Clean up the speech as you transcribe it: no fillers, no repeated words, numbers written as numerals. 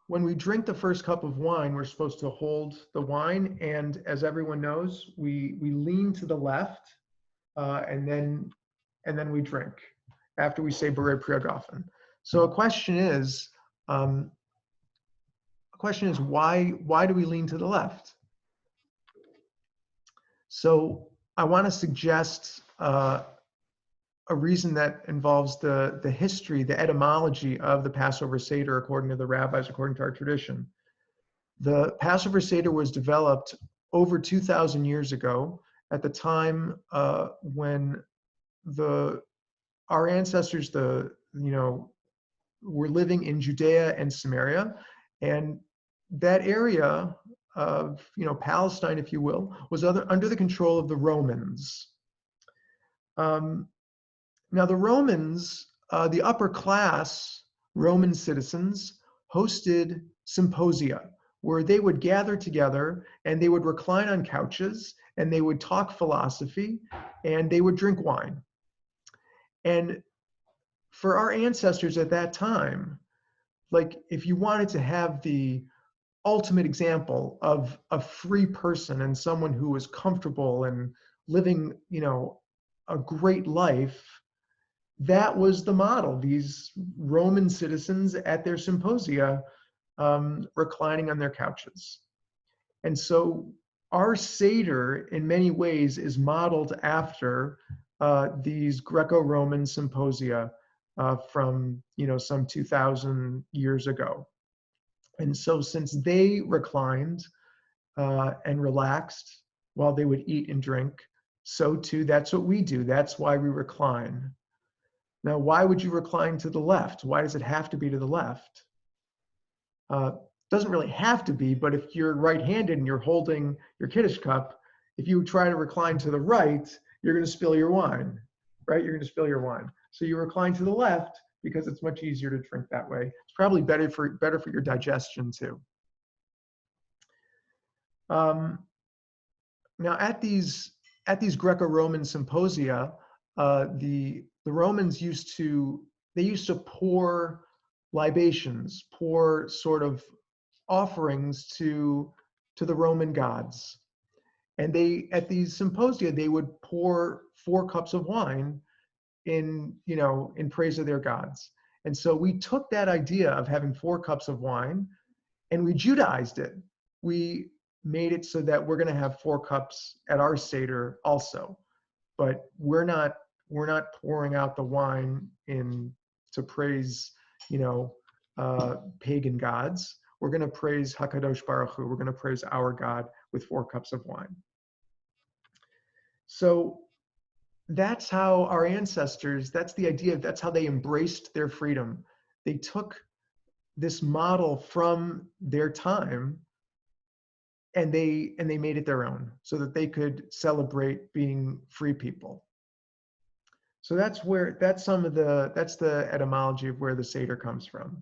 when we drink the first cup of wine, we're supposed to hold the wine, and as everyone knows, we lean to the left, and then we drink after we say Borei Priyagofen. So um, a question is why do we lean to the left? So I want to suggest a reason that involves the history, the etymology of the Passover Seder, according to the rabbis, according to our tradition. The Passover Seder was developed over 2,000 years ago, at the time when our ancestors, were living in Judea and Samaria, and that area of Palestine, if you will, was under the control of the Romans. Now, the Romans, the upper class Roman citizens, hosted symposia where they would gather together and they would recline on couches and they would talk philosophy and they would drink wine. And for our ancestors at that time, like if you wanted to have the ultimate example of a free person and someone who was comfortable and living, a great life, that was the model. These Roman citizens at their symposia, reclining on their couches. And so our Seder, in many ways, is modeled after these Greco-Roman symposia from some 2,000 years ago. And so since they reclined and relaxed while they would eat and drink, so too, that's what we do. That's why we recline. Now, why would you recline to the left? Why does it have to be to the left? Doesn't really have to be, but if you're right-handed and you're holding your Kiddush cup, if you try to recline to the right, you're going to spill your wine, right? You're going to spill your wine. So you recline to the left because it's much easier to drink that way. It's probably better for your digestion too. Now, at these Greco-Roman symposia, the Romans used to pour libations, pour sort of offerings to the Roman gods. And at these symposia, they would pour 4 cups of wine in praise of their gods. And so we took that idea of having 4 cups of wine and we Judaized it. We made it so that we're going to have 4 cups at our Seder also, but we're not pouring out the wine to praise, pagan gods. We're going to praise Hakadosh Baruch Hu. We're going to praise our God with 4 cups of wine. So that's how our ancestors, that's the idea, that's how they embraced their freedom. They took this model from their time and they made it their own so that they could celebrate being free people. So that's the etymology of where the Seder comes from.